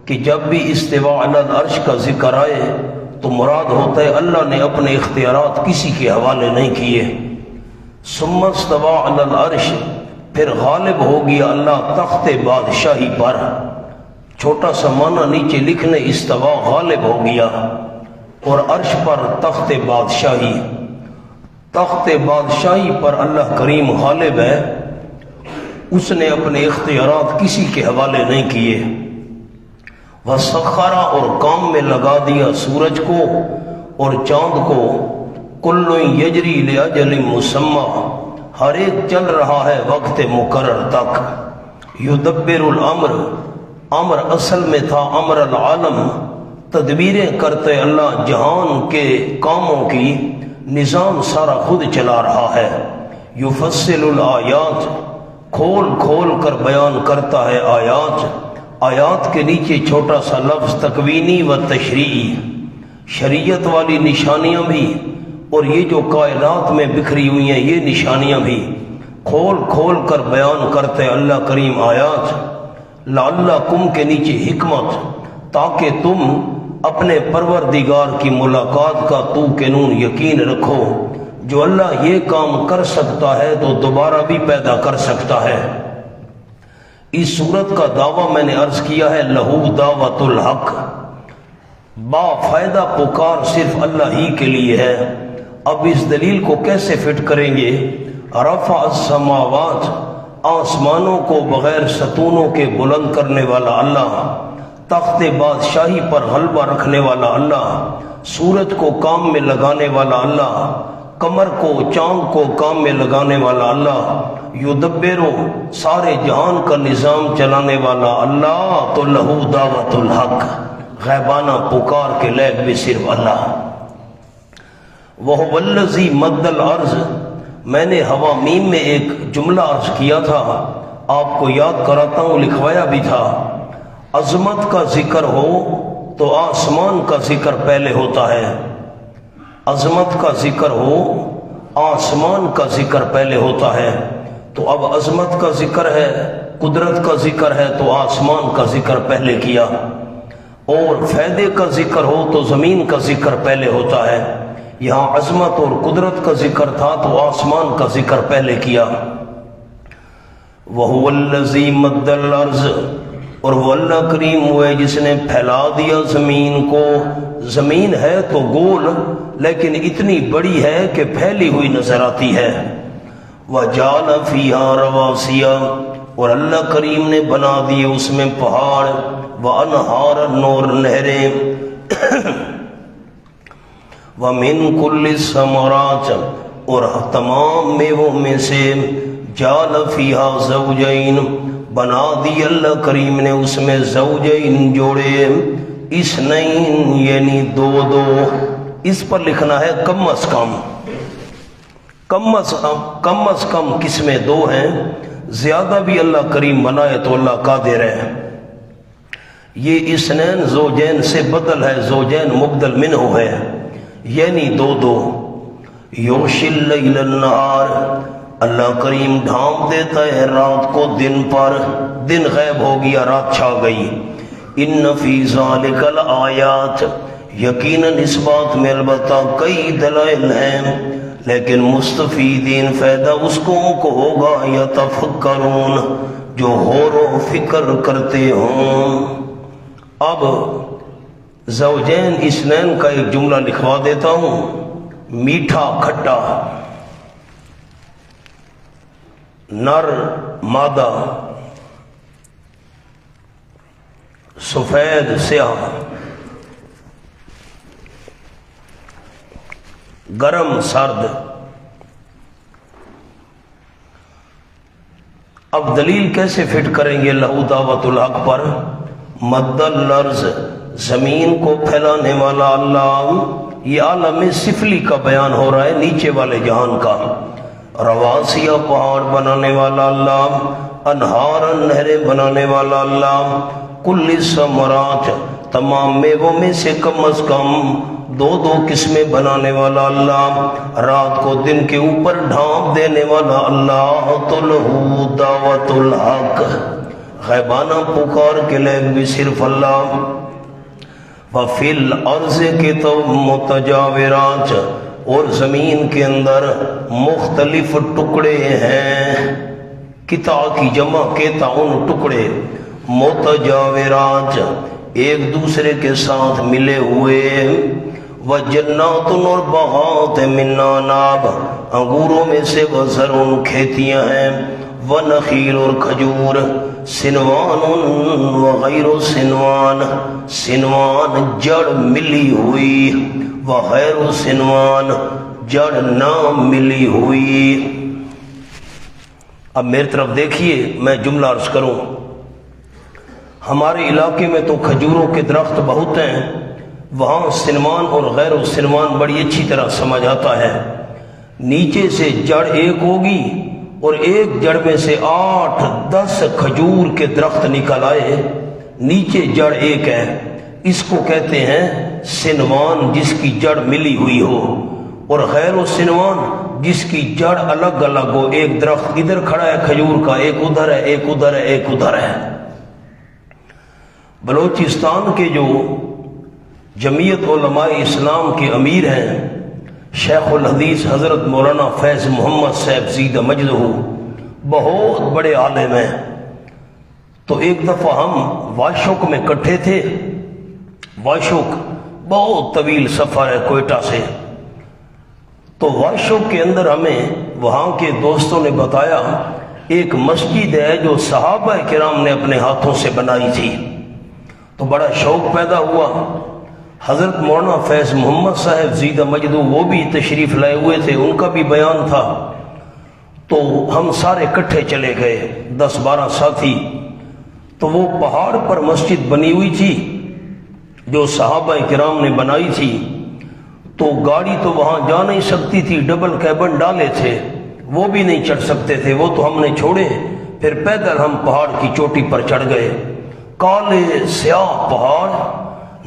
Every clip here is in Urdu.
کہ جب بھی استوا علی العرش کا ذکر آئے تو مراد ہوتا ہے اللہ نے اپنے اختیارات کسی کے حوالے نہیں کیے۔ ثم استوى علی العرش، پھر غالب ہو گیا اللہ تخت بادشاہی پر۔ چھوٹا سا معنی نیچے لکھنے، استوا غالب ہو گیا، اور عرش پر تخت بادشاہی، تخت بادشاہی پر اللہ کریم غالب ہے، اس نے اپنے اختیارات کسی کے حوالے نہیں کیے۔ وسخر، اور کام میں لگا دیا سورج کو اور چاند کو، کل یجری لاجل مسمى، ہر ایک چل رہا ہے وقت مقرر تک۔ یدبر الامر، امر اصل میں تھا امر العالم، تدبیریں کرتے اللہ جہان کے کاموں کی، نظام سارا خود چلا رہا ہے۔ یفصل الآیات، کھول کھول کر بیان کرتا ہے آیات۔ آیات کے نیچے چھوٹا سا لفظ تکوینی و تشریعی، شریعت والی نشانیاں بھی اور یہ جو کائنات میں بکھری ہوئی ہیں یہ نشانیاں بھی کھول کھول کر بیان کرتے اللہ کریم آیات۔ لعلکم کے نیچے حکمت، تاکہ تم اپنے پروردگار کی ملاقات کا تو کے نون یقین رکھو۔ جو اللہ یہ کام کر سکتا ہے تو دوبارہ بھی پیدا کر سکتا ہے۔ اس صورت کا دعویٰ میں نے عرض کیا ہے، لہو دعوت الحق، با فائدہ پکار صرف اللہ ہی کے لیے ہے۔ اب اس دلیل کو کیسے فٹ کریں گے؟ رفع السماوات، آسمانوں کو بغیر ستونوں کے بلند کرنے والا اللہ، تخت بادشاہی پر غلبہ رکھنے والا اللہ، سورج کو کام میں لگانے والا اللہ، قمر کو چاند کو کام میں لگانے والا اللہ، یدبرو سارے جہان کا نظام چلانے والا اللہ، تو لہو دعوت الحق، غیبانہ پکار کے لائق بھی صرف اللہ۔ وَهُوَ الَّذِي مَدَّ الْأَرْضَ، میں نے حوامیم میں ایک جملہ عرض کیا تھا، آپ کو یاد کراتا ہوں، لکھوایا بھی تھا۔ عظمت کا ذکر ہو تو آسمان کا ذکر پہلے ہوتا ہے، عظمت کا ذکر ہو آسمان کا ذکر پہلے ہوتا ہے۔ تو اب عظمت کا ذکر ہے، قدرت کا ذکر ہے تو آسمان کا ذکر پہلے کیا، اور فائدے کا ذکر ہو تو زمین کا ذکر پہلے ہوتا ہے۔ یہاں عظمت اور قدرت کا ذکر تھا تو آسمان کا ذکر پہلے کیا۔ وَهُوَ الَّذِي مَدَّ الْأَرْضَ، اور وہ اللہ کریم ہوئے جس نے پھیلا دیا زمین کو۔ زمین ہے تو گول لیکن اتنی بڑی ہے کہ پھیلی ہوئی نظر آتی ہے۔ وَجَعَلَ فِيهَا رَوَاسِيَ، اور اللہ کریم نے بنا دیے اس میں پہاڑ، وَأَنْهَارًا، اور نہریں، وَمِن كُلِّ الثَّمَرَاتِ، اور تمام میووں میں سے، جَعَلَ فِيهَا زَوْجَيْنِ، بنا دی اللہ کریم نے اس میں زوجین جوڑے، اثنین یعنی دو دو۔ اس پر لکھنا ہے کم از کم، کم از کم قسمیں دو ہیں، زیادہ بھی اللہ کریم بنائے تو اللہ قادر ہے۔ یہ اثنین زوجین سے بدل ہے، زوجین مبدل منہ ہے، یعنی دو دو۔ یغشی اللیل النہار، اللہ کریم ڈھانپ دیتا ہے رات کو دن پر، دن غائب ہو گیا رات چھا گئی۔ ان فی ذالک الآیات، یقیناً اس بات میں البتہ کئی دلائل ہیں، لیکن مستفیدین فائدہ اس کو ہوگا یتفکرون، جو غور و فکر کرتے ہوں۔ اب زوجین اثنین کا ایک جملہ لکھوا دیتا ہوں، میٹھا کھٹا، نر مادہ، سفید سیاہ، گرم سرد۔ اب دلیل کیسے فٹ کریں گے لہو دعوت الحق پر؟ مد الارض، زمین کو پھیلانے والا اللہ، یہ عالم سفلی کا بیان ہو رہا ہے، نیچے والے جہان کا۔ رواسیہ، پہاڑ بنانے والا اللہ، انہار، نہریں بنانے والا اللہ، کل ثمرات، تمام میووں میں سے کم از کم دو دو قسمیں بنانے والا اللہ، رات کو دن کے اوپر ڈھانپ دینے والا اللہ، تو لہو دعوت الحق، غیبانہ پکار کے لائق بھی صرف اللہ۔ وفی الارض کے تو متجاورات، اور زمین کے اندر مختلف ٹکڑے ہیں، قطع کی جمع کہتا ان ٹکڑے، متجاورات ایک دوسرے کے ساتھ ملے ہوئے، وجنات اور باغات من عناب انگوروں میں سے وزرع کھیتیاں ہیں، ونخیل اور کھجور، سنوان وغیر سنوان، سنوان جڑ ملی ہوئی، وغیر سنوان جڑ نہ ملی ہوئی۔ اب میری طرف دیکھیے، میں جملہ عرض کروں۔ ہمارے علاقے میں تو کھجوروں کے درخت بہت ہیں، وہاں سنوان اور غیر سنوان بڑی اچھی طرح سمجھ آتا ہے۔ نیچے سے جڑ ایک ہوگی اور ایک جڑ میں سے 8-10 کھجور کے درخت نکل آئے، نیچے جڑ ایک ہے، اس کو کہتے ہیں سنوان جس کی جڑ ملی ہوئی ہو، اور غیر سنوان جس کی جڑ الگ الگ ہو، ایک درخت ادھر کھڑا ہے کھجور کا، ایک ادھر ہے، ایک ادھر ہے، ایک ادھر ہے۔ بلوچستان کے جو جمعیت علماء اسلام کے امیر ہیں شیخ الحدیث حضرت مولانا فیض محمد صاحب زیدہ مجدہ، بہت بڑے عالم ہیں۔ تو ایک دفعہ ہم واشوک میں کٹھے تھے، واشوک بہت طویل سفر ہے کوئٹہ سے، تو واشوک کے اندر ہمیں وہاں کے دوستوں نے بتایا ایک مسجد ہے جو صحابہ کرام نے اپنے ہاتھوں سے بنائی تھی، تو بڑا شوق پیدا ہوا۔ حضرت مولانا فیض محمد صاحب زیدہ مجدو وہ بھی تشریف لائے ہوئے تھے، ان کا بھی بیان تھا، تو ہم سارے کٹھے چلے گئے 10-12 ساتھی۔ تو وہ پہاڑ پر مسجد بنی ہوئی تھی جو صحابہ کرام نے بنائی تھی، تو گاڑی تو وہاں جا نہیں سکتی تھی، ڈبل کیبن ڈالے تھے، وہ بھی نہیں چڑھ سکتے تھے، وہ تو ہم نے چھوڑے۔ پھر پیدل ہم پہاڑ کی چوٹی پر چڑھ گئے، کالے سیاہ پہاڑ،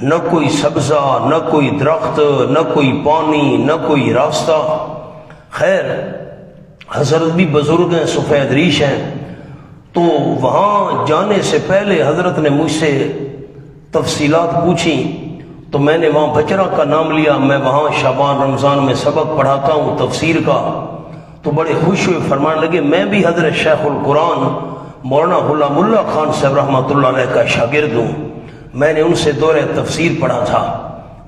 نہ کوئی سبزہ، نہ کوئی درخت، نہ کوئی پانی، نہ کوئی راستہ۔ خیر حضرت بھی بزرگ ہیں، سفید ریش ہیں، تو وہاں جانے سے پہلے حضرت نے مجھ سے تفصیلات پوچھی، تو میں نے وہاں بچرا کا نام لیا، میں وہاں شعبان رمضان میں سبق پڑھاتا ہوں تفسیر کا، تو بڑے خوش ہوئے، فرمانے لگے میں بھی حضرت شیخ القرآن مولانا غلام اللہ خان صاحب رحمۃ اللہ علیہ کا شاگرد ہوں، میں نے ان سے دورہ تفسیر پڑھا تھا۔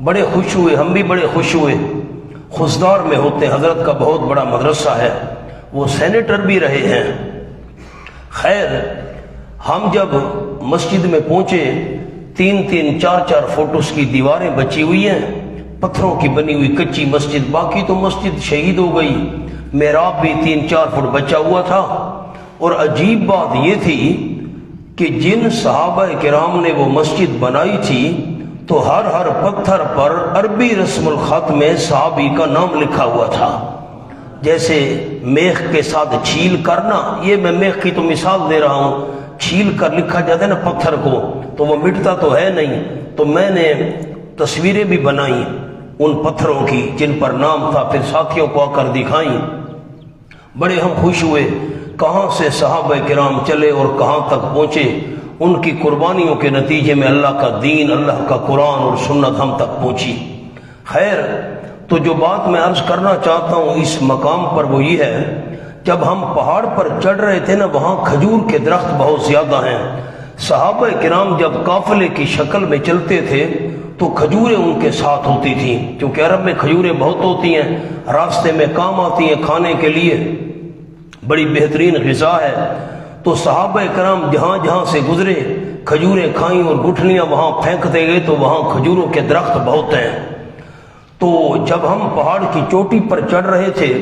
بڑے خوش ہوئے، ہم بھی بڑے خوش ہوئے۔ خزدار میں ہوتے حضرت کا بہت بڑا مدرسہ ہے، وہ سینیٹر بھی رہے ہیں۔ خیر ہم جب مسجد میں پہنچے، 3-3 4-4 فٹ اس کی دیواریں بچی ہوئی ہیں، پتھروں کی بنی ہوئی کچی مسجد، باقی تو مسجد شہید ہو گئی، محراب بھی 3-4 فٹ بچا ہوا تھا۔ اور عجیب بات یہ تھی کہ جن صحابہ کرام نے وہ مسجد بنائی تھی تو ہر پتھر پر عربی رسم الخط میں صحابی کا نام لکھا ہوا تھا، جیسے میخ کے ساتھ چھیل کرنا، یہ میں میخ کی تو مثال دے رہا ہوں، چھیل کر لکھا جاتا ہے نا پتھر کو، تو وہ مٹتا تو ہے نہیں، تو میں نے تصویریں بھی بنائی ان پتھروں کی جن پر نام تھا، پھر ساتھیوں کو آ کر دکھائیں۔ بڑے ہم خوش ہوئے، کہاں سے صحابہ کرام چلے اور کہاں تک پہنچے، ان کی قربانیوں کے نتیجے میں اللہ کا دین، اللہ کا قرآن اور سنت ہم تک پہنچی۔ خیر تو جو بات میں عرض کرنا چاہتا ہوں اس مقام پر وہ یہ ہے، جب ہم پہاڑ پر چڑھ رہے تھے نا، وہاں کھجور کے درخت بہت زیادہ ہیں۔ صحابہ کرام جب قافلے کی شکل میں چلتے تھے تو کھجوریں ان کے ساتھ ہوتی تھیں، کیونکہ عرب میں کھجوریں بہت ہوتی ہیں، راستے میں کام آتی ہیں کھانے کے لیے، بڑی بہترین غذا ہے۔ تو صحابہ کرام جہاں جہاں سے گزرے کھجوریں کھائیں اور گٹھلیاں وہاں پھینکتے گئے، تو وہاں کھجوروں کے درخت بہت ہیں۔ تو جب ہم پہاڑ کی چوٹی پر چڑھ رہے تھے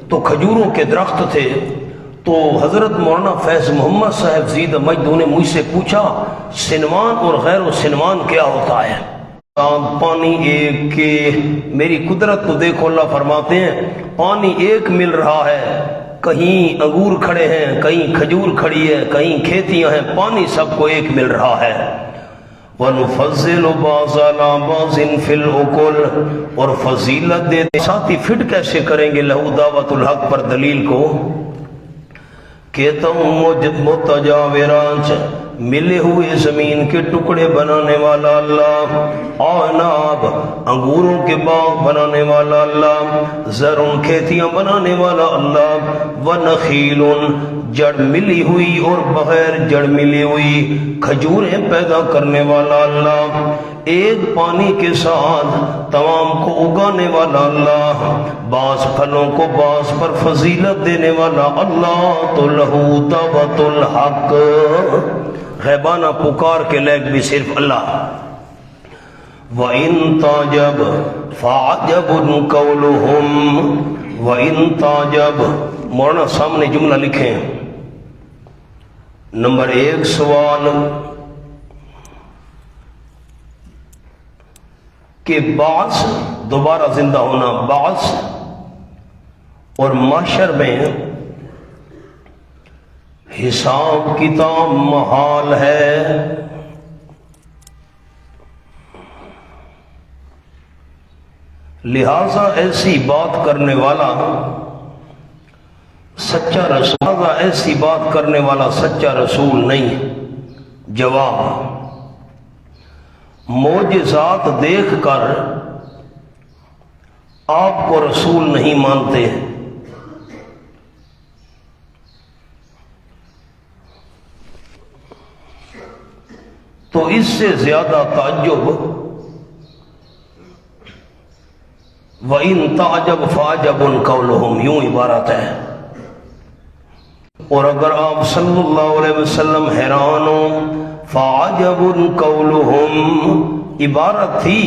تو کھجوروں کے درخت تھے، تو حضرت مولانا فیض محمد صاحب زیدہ مجدہ نے مجھ سے پوچھا سنوان اور غیر سنوان کیا ہوتا ہے؟ پانی ایک کے، میری قدرت تو دیکھو، اللہ فرماتے ہیں پانی ایک مل رہا ہے، کہیں انگور کھڑے ہیں، کہیں کھجور کھڑی ہے، کہیں کھیتیاں ہیں، پانی سب کو ایک مل رہا ہے۔ وَنُفَضِّلُ بَعْضَ عَلَىٰ بَعْضٍ فِي الْعُقُولِ، اور فضیلت دیتے ساتھی فٹ کیسے کریں گے لہو دعوت الحق پر دلیل کو؟ کہتا ہوں متجاورات ملے ہوئے زمین کے ٹکڑے بنانے والا اللہ، اعناب انگوروں کے باغ بنانے والا اللہ، زرع کھیتیاں بنانے والا اللہ، ونخیل جڑ ملی ہوئی اور بغیر جڑ ملی ہوئی کھجوریں پیدا کرنے والا اللہ، ایک پانی کے ساتھ تمام کو اگانے والا اللہ، بعض پھلوں کو بعض پر فضیلت دینے والا اللہ، تو لہو دعوت الحق، غیبانہ پکار کے لائق بھی صرف اللہ۔ وَإِن تَعْجَبْ فَعَجَبٌ قَوْلُهُمْ وَإِن تَعْجَبْ، مولانا سامنے جملہ لکھیں۔ نمبر 1 سوال کہ بعث دوبارہ زندہ ہونا، بعث اور محشر میں حساب کتاب محال ہے، لہذا ایسی بات کرنے والا سچا رسول، ایسی بات کرنے والا سچا رسول نہیں۔ جواب، معجزات دیکھ کر آپ کو رسول نہیں مانتے، تو اس سے زیادہ تعجب وَإِن تَعْجَبْ فَعَجَبٌ قَوْلُهُمْ، یوں عبارت ہے۔ اور اگر آپ صلی اللہ علیہ وسلم حیران ہوں، فَعَجَبٌ قَوْلُهُمْ عبارت تھی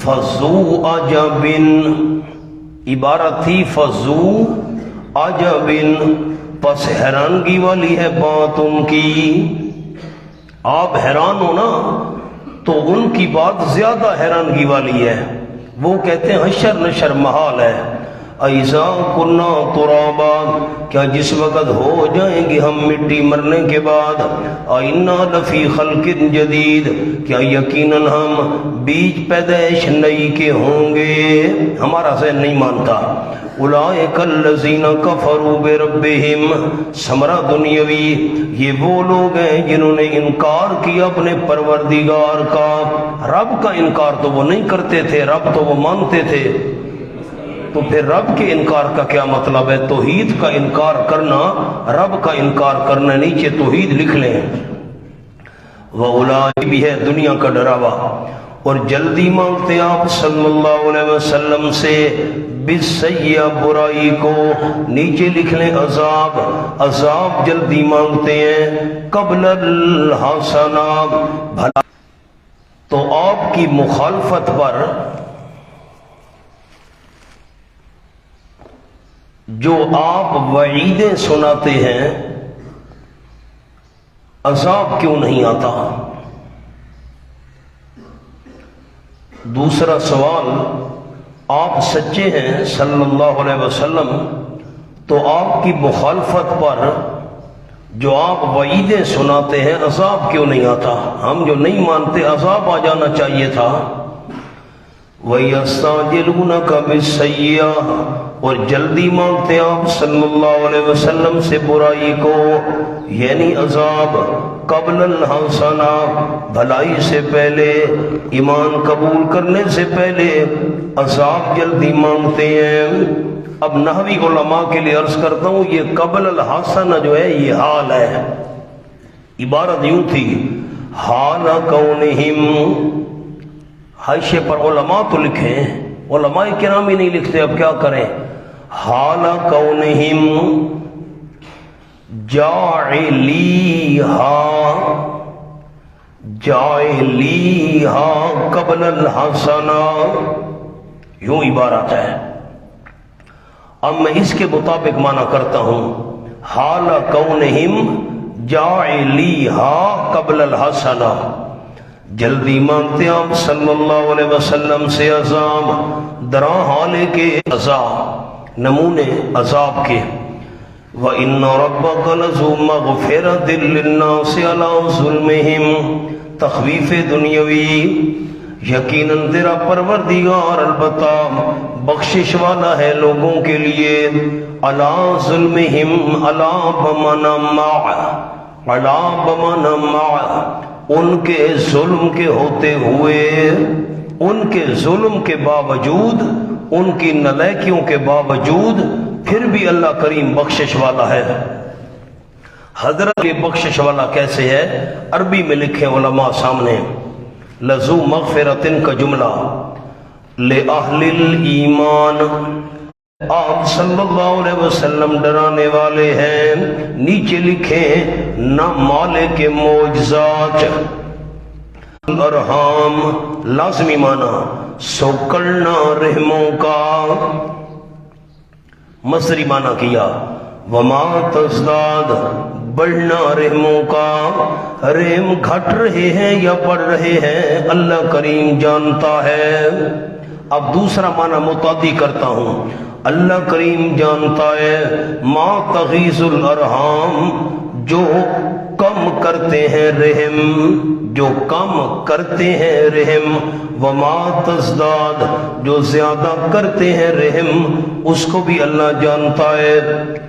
فَذُو عَجَبٍ، عبارت تھی فَذُو عَجَبٍ، پس حیرانگی والی ہے بات ان کی۔ آپ حیران ہو نا تو ان کی بات زیادہ حیرانگی والی ہے، وہ کہتے ہیں حشر نشر محال ہے۔ اَإِذَا كُنَّا تُرَابًا، کیا جس وقت ہو جائیں گے ہم مٹی مرنے کے بعد، أَإِنَّا لَفِي خَلْقٍ جَدِيدٍ، کیا یقیناً ہم بیج پیدائش نئی کے ہوں گے، ہمارا ذہن نہیں مانتا۔ أُولَئِكَ الَّذِينَ كَفَرُوا بِرَبِّهِمْ، ثمرہ دنیاوی، یہ وہ لوگ ہیں جنہوں نے انکار کیا اپنے پروردگار کا۔ رب کا انکار تو وہ نہیں کرتے تھے، رب تو وہ مانتے تھے، تو پھر رب کے انکار کا کیا مطلب ہے؟ توحید کا انکار کرنا، رب کا انکار کرنا، نیچے توحید لکھ لیں۔ وَأُولَٰئِکَ بھی ہے دنیا کا ڈراوا، اور جلدی مانگتے آپ صلی اللہ علیہ وسلم سے بالسیئہ برائی کو، نیچے لکھ لیں عذاب، عذاب جلدی مانگتے ہیں، قبل الحسنہ بھلا، تو آپ کی مخالفت پر جو آپ وعیدیں سناتے ہیں، عذاب کیوں نہیں آتا؟ دوسرا سوال، آپ سچے ہیں صلی اللہ علیہ وسلم، تو آپ کی مخالفت پر جو آپ وعیدیں سناتے ہیں عذاب کیوں نہیں آتا؟ ہم جو نہیں مانتے عذاب آ جانا چاہیے تھا۔ وَيَسْتَعْجِلُونَكَ بِالسَّيِّئَةِ، اور جلدی مانگتے آپ صلی اللہ علیہ وسلم سے برائی کو، یعنی عذاب، قبل الحسنہ بھلائی سے پہلے، ایمان قبول کرنے سے پہلے عذاب جلدی مانگتے ہیں۔ اب نحوی علماء کے لیے عرض کرتا ہوں، یہ قبل الحسنہ جو ہے یہ حال ہے، عبارت یوں تھی حال کونہم، حاشیے پر علماء تو لکھیں، علماء کرام ہی نہیں لکھتے، اب کیا کریں؟ حال کونہم جاعلیہا قبل الحسنہ، یوں عبارت ہے۔ اب میں اس کے مطابق معنی کرتا ہوں، حال کونہم جاعلیہا قبل الحسنہ، جلدی مانگتے آپ صلی اللہ علیہ وسلم سے عذاب، درا حالے کے عذاب، نمونے عذاب کے۔ وَإِنَّ رَبَّكَ لَذُو مَغْفِرَةٍ لِلنَّاسِ عَلَىٰ ظُلْمِهِمْ، تخویف دنیاوی، یقیناً تیرا پروردگار البتہ بخشش والا ہے لوگوں کے لیے، عَلَىٰ ظُلْمِهِمْ، عَلَىٰ بمعنی مع، علا بمانا مع، ان کے ظلم کے ہوتے ہوئے، ان کے ظلم کے باوجود، ان کی نالائکیوں کے باوجود پھر بھی اللہ کریم بخشش والا ہے۔ حضرت کے بخشش والا کیسے ہے؟ عربی میں لکھے علماء سامنے، لذو مغفرتن کا جملہ لأہل الایمان، آپ صلی اللہ علیہ وسلم ڈرانے والے ہیں۔ نیچے لکھے نہ مالک معجزات، ارحام لازمی معنی سوکڑنا رحموں کا، مصدری معنی کیا وما تزداد بڑھنا رحموں کا، رحم گھٹ رہے ہیں یا بڑھ رہے ہیں اللہ کریم جانتا ہے۔ اب دوسرا معنی متعدی کرتا ہوں، اللہ کریم جانتا ہے ما تغیظ الارحام، جو کم کرتے ہیں رحم، جو کم کرتے ہیں رحم، وما تزداد، جو زیادہ کرتے ہیں رحم، اس کو بھی اللہ جانتا ہے۔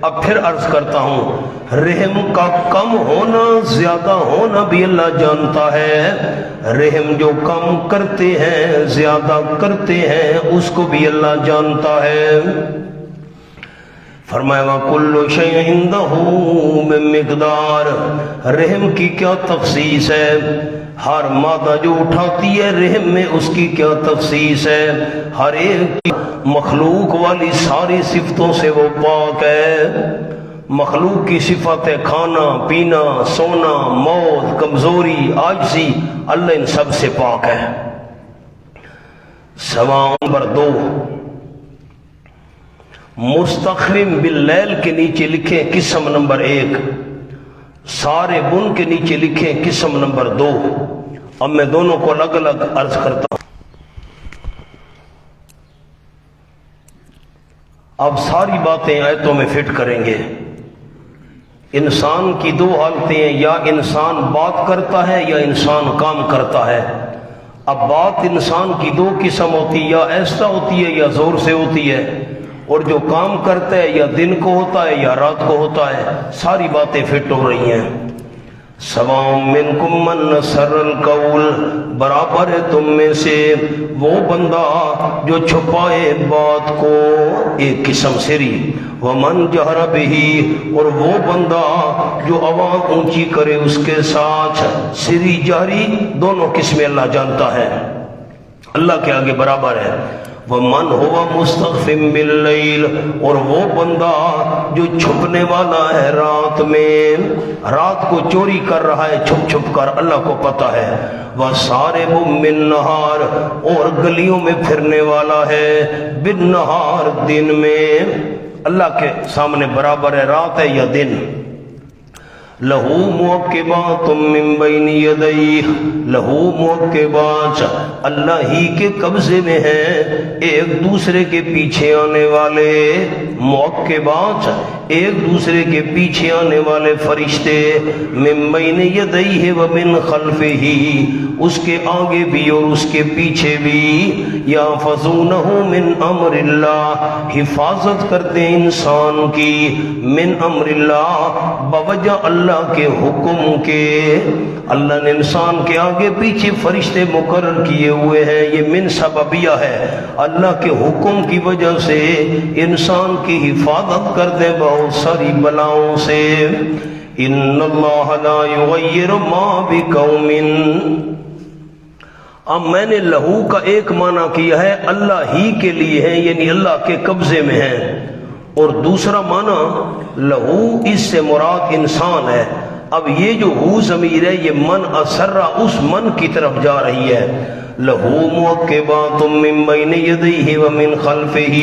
اب پھر عرض کرتا ہوں، رحم کا کم ہونا زیادہ ہونا بھی اللہ جانتا ہے، رحم جو کم کرتے ہیں زیادہ کرتے ہیں اس کو بھی اللہ جانتا ہے۔ فرمایا وَكُلُّ شَيْءٍ عِندَهُ بِمِقْدَارٍ، رحم کی کیا تخصیص ہے؟ ہر مادہ جو اٹھاتی ہے رحم میں اس کی کیا تخصیص ہے؟ ہر ایک مخلوق والی ساری صفتوں سے وہ پاک ہے۔ مخلوق کی صفت ہے کھانا پینا سونا موت کمزوری عاجزی، اللہ ان سب سے پاک ہے۔ سوال نمبر 2، مستخرم باللیل کے نیچے لکھیں قسم نمبر 1، سارے بن کے نیچے لکھیں قسم نمبر 2۔ اب میں دونوں کو الگ الگ عرض کرتا ہوں۔ اب ساری باتیں آیتوں میں فٹ کریں گے۔ انسان کی 2 حالتیں ہیں، یا انسان بات کرتا ہے یا انسان کام کرتا ہے۔ اب بات انسان کی 2 قسم ہوتی ہے، یا ایسا ہوتی ہے یا زور سے ہوتی ہے، اور جو کام کرتا ہے یا دن کو ہوتا ہے یا رات کو ہوتا ہے۔ ساری باتیں فٹ ہو رہی ہیں۔ سواء منکم من نصر القول، برابر ہے تم میں سے وہ بندہ جو چھپائے بات کو، ایک قسم سری، ومن جہر بہ، اور وہ بندہ جو آواز اونچی کرے اس کے ساتھ، سری جہری دونوں قسمیں اللہ جانتا ہے، اللہ کے آگے برابر ہے۔ وَمَنْ هُوَ مُسْتَخْفٍ بِاللَّيْلِ، اور وہ بندہ جو چھپنے والا ہے رات میں، رات کو چوری کر رہا ہے چھپ چھپ کر، اللہ کو پتہ ہے۔ وَسَارِبٌ بِالنَّهَارِ، اور گلیوں میں پھرنے والا ہے بالنہار دن میں، اللہ کے سامنے برابر ہے رات ہے یا دن۔ لہو معقبات من بین یدیہ، لہو معقبات، اللہ ہی کے قبضے میں ہیں ایک دوسرے کے پیچھے آنے والے، معقبات ایک دوسرے کے پیچھے آنے والے فرشتے، من بین یدیہ ومن خلفہ، اس کے آگے بھی اور اس کے پیچھے بھی، یحفظونہ من امر اللہ، حفاظت کرتے انسان کی، من امر اللہ، بوجہ اللہ کے حکم کے۔ اللہ نے انسان کے آگے پیچھے فرشتے مقرر کیے ہوئے ہیں، یہ من سببیہ ہے، اللہ کے حکم کی وجہ سے انسان کی حفاظت کرتے بہت ساری بلاؤں سے۔ ان اللہ لا یغیر ما بقوم، اب میں نے لہو کا ایک معنی کیا ہے اللہ ہی کے لیے ہے، یعنی اللہ کے قبضے میں ہے، اور دوسرا معنی لہو اس سے مراد انسان ہے۔ اب یہ جو ہو ضمیر ہے یہ من اسرہ اس من کی طرف جا رہی ہے۔ لہو معقبات من بین یدیہ ومن خلفہ،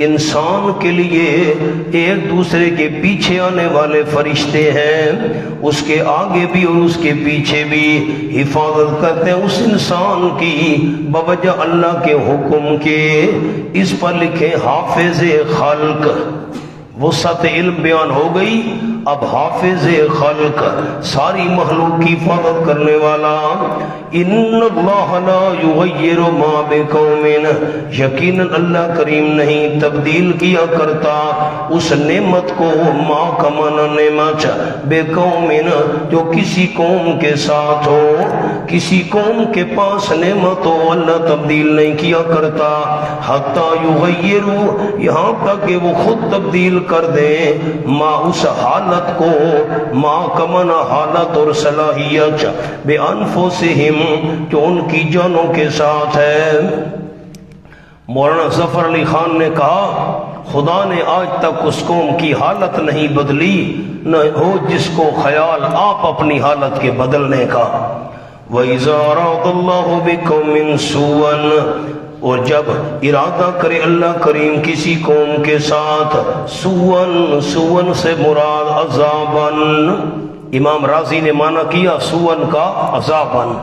انسان کے لیے ایک دوسرے کے پیچھے آنے والے فرشتے ہیں، اس کے آگے بھی اور اس کے پیچھے بھی، حفاظت کرتے ہیں اس انسان کی بوجہ اللہ کے حکم کے۔ اس پر لکھے حافظ خلق، وسعت علم بیان ہو گئی۔ اب حافظ خلق ساری مخلوق کی حفاظت کرنے والا، ان اللہ لا یغیر ما بقوم، یقیناً اللہ کریم نہیں تبدیل کیا کرتا اس نعمت کو، ما کا معنی نعمت، بے قوم جو کسی قوم کے ساتھ ہو، کسی قوم کے پاس نعمت ہو اللہ تبدیل نہیں کیا کرتا، حتی یغیروا یہاں تک کہ وہ خود تبدیل کر دیں، ما اس حالت کو، ما کا معنی حالت اور صلاحیت، بے انفسہم جو ان کی جانوں کے ساتھ ہے۔ مولانا ظفر علی خان نے کہا خدا نے آج تک اس قوم کی حالت نہیں بدلی، نہ ہو جس کو خیال آپ اپنی حالت کے بدلنے کا۔ وَإِذَا أَرَادَ اللَّهُ بِقَوْمٍ سُوءًا، اور جب ارادہ کرے اللہ کریم کسی قوم کے ساتھ، سوءً، سوءً سے مراد عذابًا، امام راضی نے معنی کیا سوءً کا عذابًا۔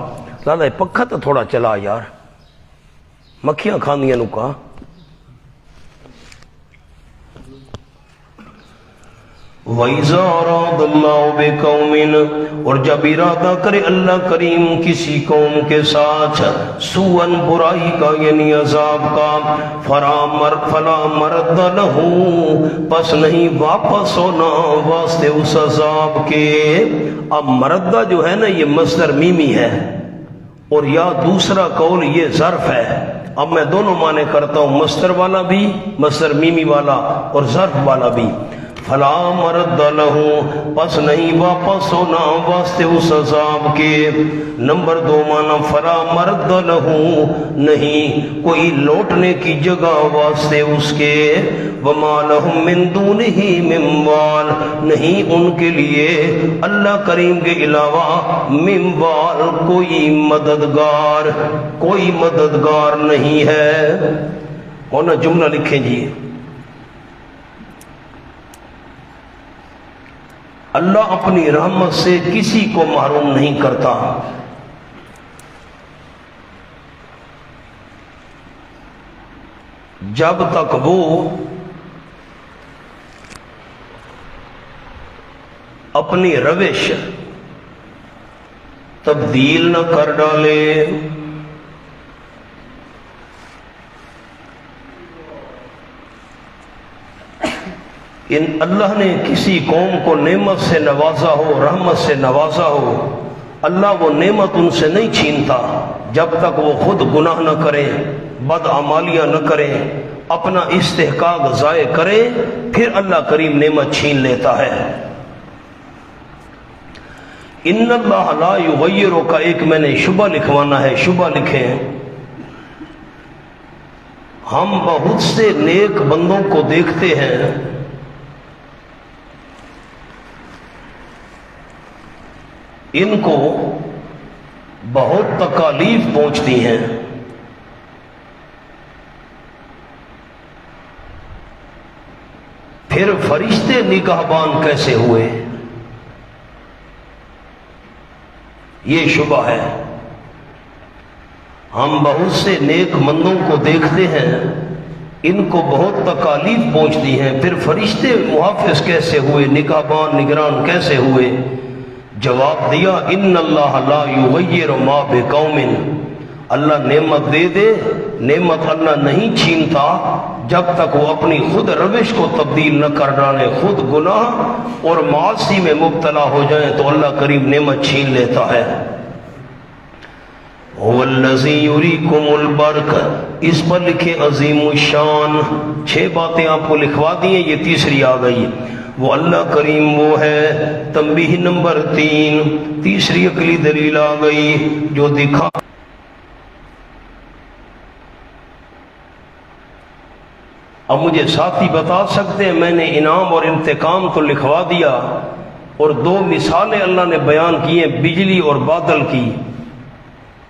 لالا پکھا تو تھوڑا چلا یار، مکھیاں کھاندیاں نو کا۔ وَإِذَا أَرَادَ اللَّهُ بِقَوْمٍ، اور جب ارادہ کرے اللہ کریم کسی قوم کے ساتھ، سوءً برائی کا یعنی عذاب کا، فلا مرد لہ پس نہیں واپس ہونا واسطے اس عذاب کے۔ اب مردہ جو ہے نا یہ مصدر میمی ہے، اور یا دوسرا قول یہ ظرف ہے۔ اب میں دونوں معنی کرتا ہوں، مصدر والا بھی، مصدر میمی والا اور ظرف والا بھی۔ فلا مرد لہ پس نہیں واپس ہونا واسطے اس عذاب کے۔ نمبر دو معنی فلا مرد لہ نہیں کوئی لوٹنے کی جگہ واسطے اس کے۔ وما لہم من دونہ من وال نہیں ان کے لیے اللہ کریم کے علاوہ من وال کوئی مددگار، کوئی مددگار نہیں ہے۔ کون جملہ لکھیں جی، اللہ اپنی رحمت سے کسی کو محروم نہیں کرتا۔ جب تک وہ اپنی روش تبدیل نہ کر ڈالے، ان اللہ نے کسی قوم کو نعمت سے نوازا ہو، رحمت سے نوازا ہو، اللہ وہ نعمت ان سے نہیں چھینتا جب تک وہ خود گناہ نہ کریں، بد اعمالیاں نہ کریں، اپنا استحقاق ضائع کریں، پھر اللہ کریم نعمت چھین لیتا ہے۔ ان اللہ لا یغیر کا ایک میں نے شبہ لکھوانا ہے، شبہ لکھیں۔ ہم بہت سے نیک بندوں کو دیکھتے ہیں ان کو بہت تکالیف پہنچتی ہیں، پھر فرشتے نگہبان کیسے ہوئے؟ یہ شبہ ہے۔ ہم بہت سے نیک مندوں کو دیکھتے ہیں ان کو بہت تکالیف پہنچتی ہیں، پھر فرشتے محافظ کیسے ہوئے، نگہبان نگران کیسے ہوئے؟ جواب دیا ان اللہ لا یغیر ما بقوم، اللہ نعمت دے دے، نعمت اللہ نہیں چھینتا جب تک وہ اپنی خود روش کو تبدیل نہ کر ڈالے، خود گناہ اور معاصی میں مبتلا ہو جائیں تو اللہ کریم نعمت چھین لیتا ہے۔ هو الذی یریکم البرق، اس پر لکھے عظیم الشان، 6 باتیں آپ کو لکھوا دی ہیں، یہ تیسری آ گئی۔ وہ اللہ کریم وہ ہے، تنبیہ نمبر 3، تیسری عقلی دلیل آ گئی جو دکھا۔ اب مجھے ساتھی بتا سکتے ہیں، میں نے انعام اور انتقام تو لکھوا دیا، اور 2 مثالیں اللہ نے بیان کی ہیں بجلی اور بادل کی،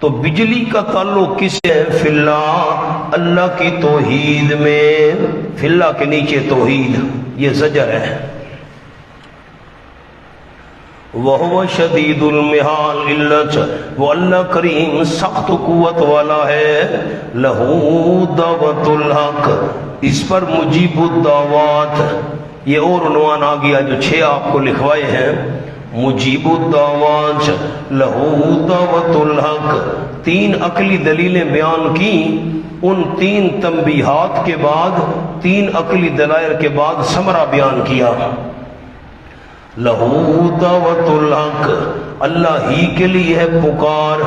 تو بجلی کا تعلق کس سے ہے؟ فی اللہ، اللہ کی توحید میں، فی اللہ کے نیچے توحید، یہ زجر ہے۔ وَهُوَ شَدِيدُ الْمِحَالِ، علت وہ اللہ کریم سخت قوت والا ہے۔ لَهُ دَعْوَةُ الْحَقِّ، اس پر مجیب الدعوات، یہ اور عنوان آ گیا جو 6 آپ کو لکھوائے ہیں. مجیب الدعوات لہو دعوت الحق. 3 عقلی دلیلیں بیان کی. ان 3 تنبیہات کے بعد 3 عقلی دلائل کے بعد ثمرہ بیان کیا. لہو دعوت الحق، اللہ ہی کے لیے ہے پکار.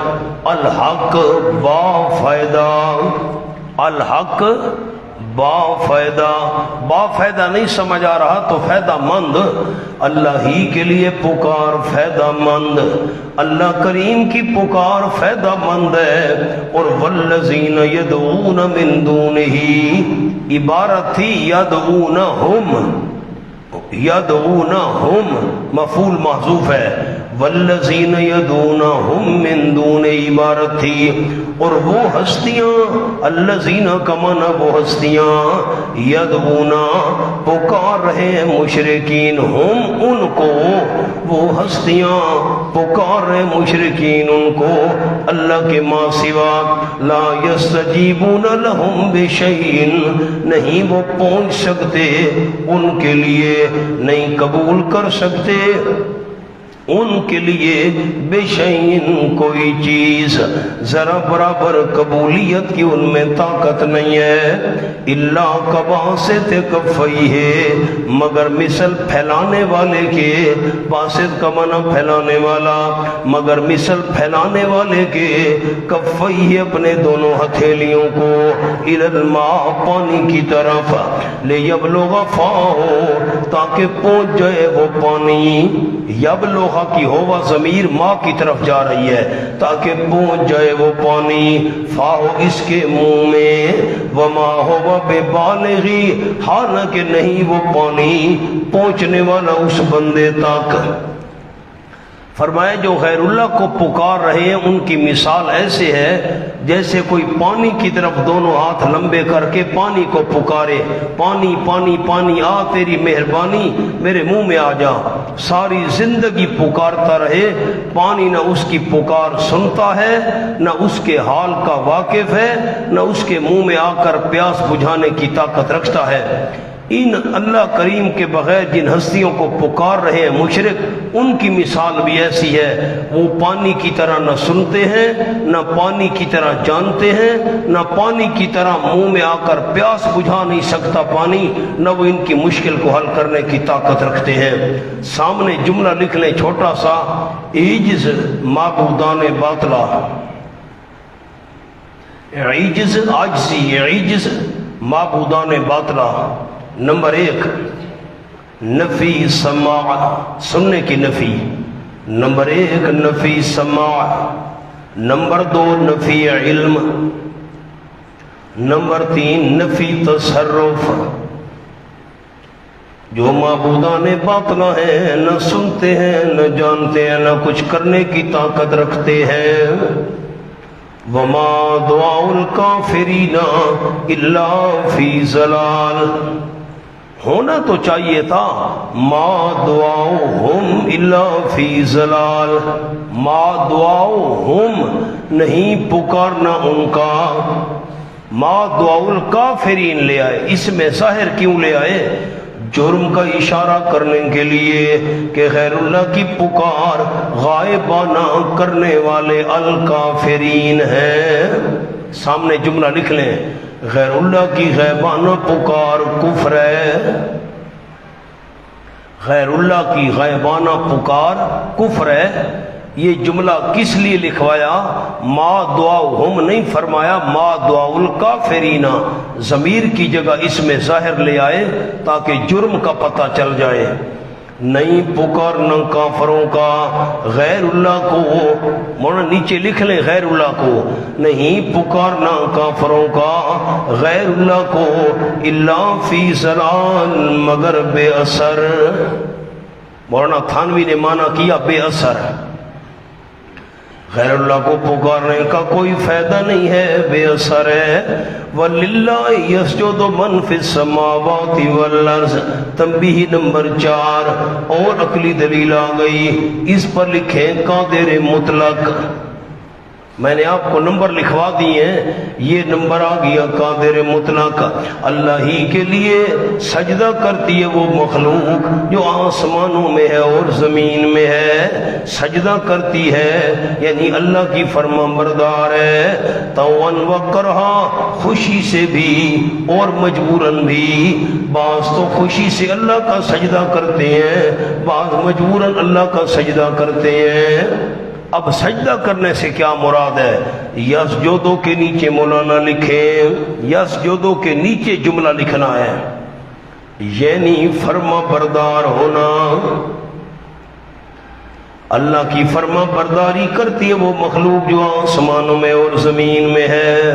الحق با فائدہ، الحق با فائدہ. با فائدہ نہیں سمجھ آ رہا تو فائدہ مند. اللہ ہی کے لیے پکار فائدہ مند. اللہ کریم کی پکار فائدہ مند ہے. اور والذین یدعون من دونہ، عبارت تھی یدعونہم، یدعونہم مفعول محذوف ہے. والذین یدعونہم من دون عبارت تھی. اور وہ ہستیاں، الذین کا معنی وہ ہستیاں، یدعونا پکار رہے ہیں مشرکین، ہم ان کو، وہ ہستیاں پکار رہے مشرکین ان کو اللہ کے ماں سوا. لا یستجیبون لہم بشیء، نہیں وہ پہنچ سکتے ان کے لیے، نہیں قبول کر سکتے ان کے لیے بشیء کوئی چیز، ذرا برابر قبولیت کی ان میں طاقت نہیں ہے. الا کباسط کفیہ، مگر مثل پھیلانے والے کے، باسط کا معنی پھیلانے والا، مگر مثل پھیلانے والے کے، کفیہ اپنے دونوں ہتھیلیوں کو، الی الماء پانی کی طرف، لیبلغ فاہ تاکہ پہنچ جائے وہ پانی. یبلغ کی ہوا ضمیر ماں کی طرف جا رہی ہے، تاکہ پہنچ جائے وہ پانی فاہو اس کے منہ میں. وما ہوا ببالغی، حالانکہ نہیں وہ پانی پہنچنے والا اس بندے تک. فرمایا جو غیر اللہ کو پکار رہے ہیں ان کی مثال ایسے ہے جیسے کوئی پانی کی طرف دونوں ہاتھ لمبے کر کے پانی کو پکارے، پانی پانی پانی آ تیری مہربانی میرے منہ میں آ جا. ساری زندگی پکارتا رہے، پانی نہ اس کی پکار سنتا ہے، نہ اس کے حال کا واقف ہے، نہ اس کے منہ میں آ کر پیاس بجھانے کی طاقت رکھتا ہے. ان اللہ کریم کے بغیر جن ہستیوں کو پکار رہے ہیں مشرک، ان کی مثال بھی ایسی ہے. وہ پانی کی طرح نہ سنتے ہیں، نہ پانی کی طرح جانتے ہیں، نہ پانی کی طرح منہ میں آ کر پیاس بجھا نہیں سکتا پانی، نہ وہ ان کی مشکل کو حل کرنے کی طاقت رکھتے ہیں. سامنے جملہ لکھ لیں چھوٹا سا، عجز معبودان باطلا. عجز عاجزی، عجز معبودان باطلا. نمبر 1 نفی سماع، سننے کی نفی. نمبر 1 نفی سماع. نمبر 2 نفی علم. نمبر 3 نفی تصرف. جو معبودان باطلا ہیں، نہ سنتے ہیں، نہ جانتے ہیں، نہ کچھ کرنے کی طاقت رکھتے ہیں. وما دعاء الکافرین الا فی ضلال. ہونا تو چاہیے تھا ما دعاؤہم الا فی ضلال. ما دعاؤہم نہیں پکارنا ان کا. ما دعاء الکافرین لے آئے، اس میں ظاہر کیوں لے آئے؟ جرم کا اشارہ کرنے کے لیے کہ غیر اللہ کی پکار غائبانہ کرنے والے الکافرین ہیں. سامنے جملہ لکھ لیں، غیر اللہ کی غائبانہ پکار کفر ہے. غیر اللہ کی غائبانہ پکار کفر ہے. یہ جملہ کس لیے لکھوایا؟ ما دعاؤہم نہیں فرمایا، ما دعاء الکافرین. ضمیر کی جگہ اس میں ظاہر لے آئے تاکہ جرم کا پتہ چل جائے. نہیں پکارنا کافروں کا غیر اللہ کو. مولانا نیچے لکھ لیں غیر اللہ کو. نہیں پکارنا کافروں کا غیر اللہ کو الا فی ضلال، مگر بے اثر. مولانا تھانوی نے معنی کیا بے اثر. غیر اللہ کو پکارنے کا کوئی فائدہ نہیں ہے، بے اثر ہے. وَلِلَّهِ يَسْجُدُ مَنْ فِي السَّمَاوَاتِ وَالْأَرْضِ. تنبیہ نمبر 4 اور عقلی دلیل آ گئی. اس پر لکھیں قادر مطلق. میں نے آپ کو نمبر لکھوا دیے ہیں، یہ نمبر آ گیا قادر مطلق۔ اللہ ہی کے لیے سجدہ کرتی ہے وہ مخلوق جو آسمانوں میں ہے اور زمین میں ہے، سجدہ کرتی ہے یعنی اللہ کی فرما بردار ہے، طوعاً و کرہا، خوشی سے بھی اور مجبوراً بھی۔ بعض تو خوشی سے اللہ کا سجدہ کرتے ہیں، بعض مجبوراً اللہ کا سجدہ کرتے ہیں۔ اب سجدہ کرنے سے کیا مراد ہے؟ یسجدو کے نیچے مولانا لکھیں، یسجدو کے نیچے جملہ لکھنا ہے، یعنی فرما بردار ہونا۔ اللہ کی فرما برداری کرتی ہے وہ مخلوق جو آسمانوں میں اور زمین میں ہے۔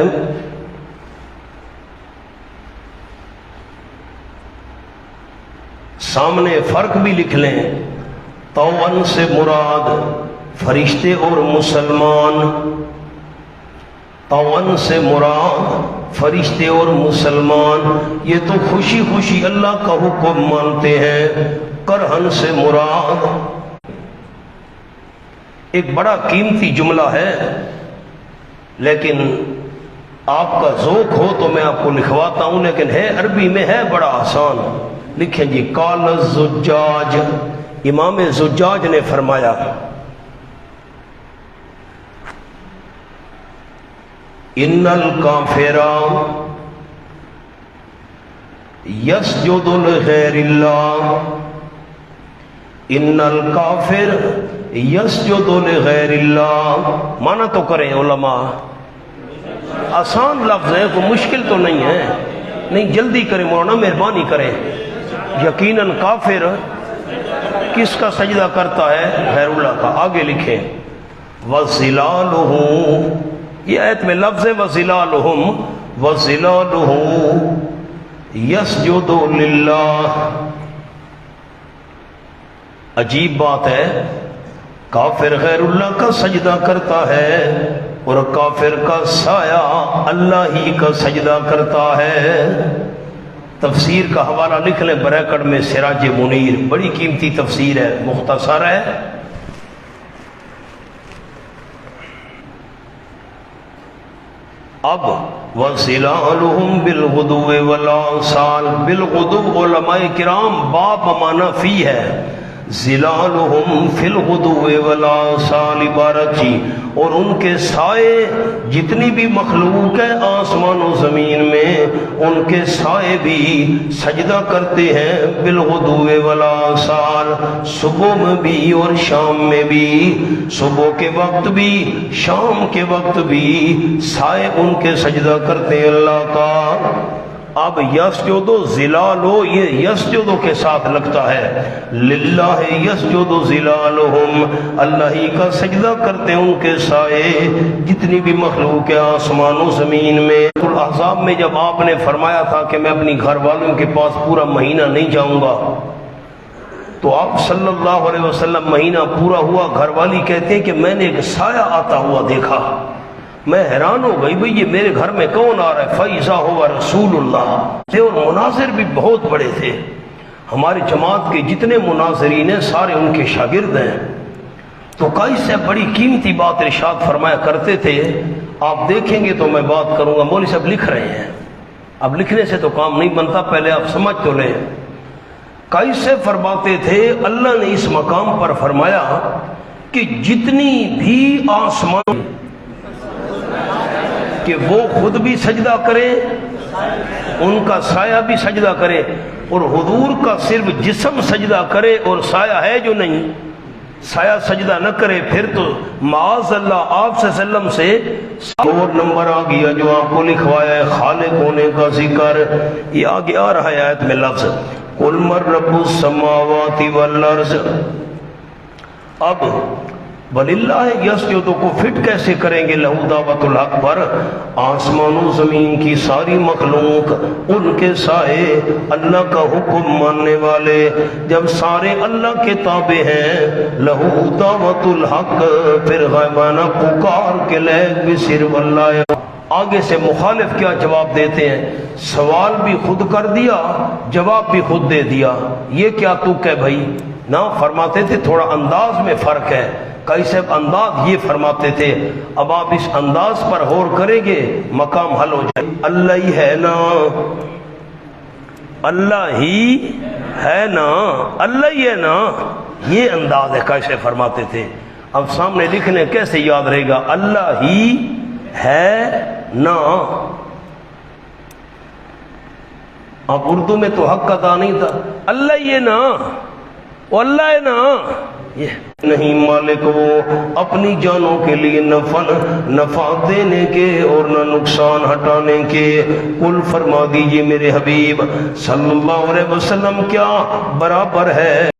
سامنے فرق بھی لکھ لیں، طوعاً سے مراد فرشتے اور مسلمان، طوعاً سے مراد فرشتے اور مسلمان، یہ تو خوشی خوشی اللہ کا حکم مانتے ہیں۔ کرہن سے مراد ایک بڑا قیمتی جملہ ہے، لیکن آپ کا ذوق ہو تو میں آپ کو لکھواتا ہوں، لیکن ہے عربی میں، ہے بڑا آسان۔ لکھیں جی، قال الزجاج، امام زجاج نے فرمایا، ان الکافر یسجد لغیر اللہ، ان الکافر یسجد لغیر اللہ۔ مانا تو کریں علماء، آسان لفظ ہے، کوئی مشکل تو نہیں ہے، نہیں جلدی کریں مولانا، مہربانی کریں۔ یقیناً کافر کس کا سجدہ کرتا ہے؟ غیر اللہ کا۔ آگے لکھیں، وَظِلَالُهُ، یہ آیت میں لفظ ہے وَظِلَالُهُمْ، وَظِلَالُهُ يَسْجُدُ لِلَّهِ۔ عجیب بات ہے، کافر غیر اللہ کا سجدہ کرتا ہے اور کافر کا سایہ اللہ ہی کا سجدہ کرتا ہے۔ تفسیر کا حوالہ لکھ لیں بریکٹ میں، سراج منیر، بڑی قیمتی تفسیر ہے، مختصر ہے۔ اب وَظِلَالُهُمْ بِالْغُدُوِّ وَالْآصَالِ، بالغدو علماء کرام باب معنی فی ہے، ظِلَالُهُمْ فِي الْغُدُوِّ وَالْآصَالِ عبارت جی، اور ان کے سائے جتنی بھی مخلوق ہے آسمان و زمین میں، ان کے سائے بھی سجدہ کرتے ہیں، بالغدو والآصال، صبح میں بھی اور شام میں بھی، صبح کے وقت بھی شام کے وقت بھی سائے ان کے سجدہ کرتے ہیں اللہ کا۔ اب یسجدو ظلالو، یہ یسجدو کے ساتھ لگتا ہے، للہ یسجدو ظلالہم، اللہ ہی کا سجدہ کرتے ہیں ان کے سائے جتنی بھی مخلوق ہے آسمان و زمین میں۔ الاحزاب میں جب آپ نے فرمایا تھا کہ میں اپنی گھر والوں کے پاس پورا مہینہ نہیں جاؤں گا، تو آپ صلی اللہ علیہ وسلم مہینہ پورا ہوا، گھر والی کہتے ہیں کہ میں نے ایک سایہ آتا ہوا دیکھا، میں حیران ہو گئی، بھئی یہ میرے گھر میں کون آ رہا ہے؟ فَإِذَا هُوَ رَسُولُ اللَّهِ۔ اور مناظر بھی بہت بڑے تھے، ہماری جماعت کے جتنے مناظرین ہیں سارے ان کے شاگرد ہیں۔ تو کئی سے بڑی قیمتی بات ارشاد فرمایا کرتے تھے، آپ دیکھیں گے تو میں بات کروں گا، مولوی صاحب لکھ رہے ہیں، اب لکھنے سے تو کام نہیں بنتا، پہلے آپ سمجھ تو لیں۔ کئی سے فرماتے تھے اللہ نے اس مقام پر فرمایا کہ جتنی بھی آسمان کہ وہ خود بھی سجدہ کرے، ان کا سایہ بھی سجدہ کرے، اور حضور کا صرف جسم سجدہ کرے اور سایہ ہے جو نہیں، سایہ سجدہ نہ کرے، پھر تو معاذ اللہ آپ صلی اللہ علیہ وسلم سے اور نمبر آ گیا جو آپ کو لکھوایا ہے خالق ہونے کا ذکر۔ یہ آگے آ رہا ہے آیت میں لفظ قُلْ مَن رَّبُّ السَّمَاوَاتِ وَالْأَرْضِ۔ اب وَلِلَّهِ يَسْجُدُ کو فٹ کیسے کریں گے لَهُ دعوت الحق پر؟ آسمان و زمین کی ساری مخلوق، ان کے سائے اللہ کا حکم ماننے والے، جب سارے اللہ کے تابع ہیں، لَهُ دعوت الحق، پھر غیبانہ پکار کے لائق بھی صرف اللہ ہے۔ آگے سے مخالف کیا جواب دیتے ہیں؟ سوال بھی خود کر دیا، جواب بھی خود دے دیا، یہ کیا تو کہ بھائی نہ، فرماتے تھے تھوڑا انداز میں فرق ہے، کیسے انداز یہ فرماتے تھے، اب آپ اس انداز پر غور کریں گے مقام حل ہو جائے۔ اللہ ہی ہے نا، اللہ ہی ہے نا، اللہ ہی ہے نا، یہ انداز ہے کیسے فرماتے تھے۔ اب سامنے لکھنے کیسے یاد رہے گا، اللہ ہی ہے نا۔ اب اردو میں تو حق ادا نہیں تھا، اللہ ہی ہے نا، وہ اللہ ہے نا، یہ نہیں مالک وہ اپنی جانوں کے لیے نفع دینے کے اور نہ نقصان ہٹانے کے۔ قل فرما دیجئے میرے حبیب صلی اللہ علیہ وسلم کیا برابر ہے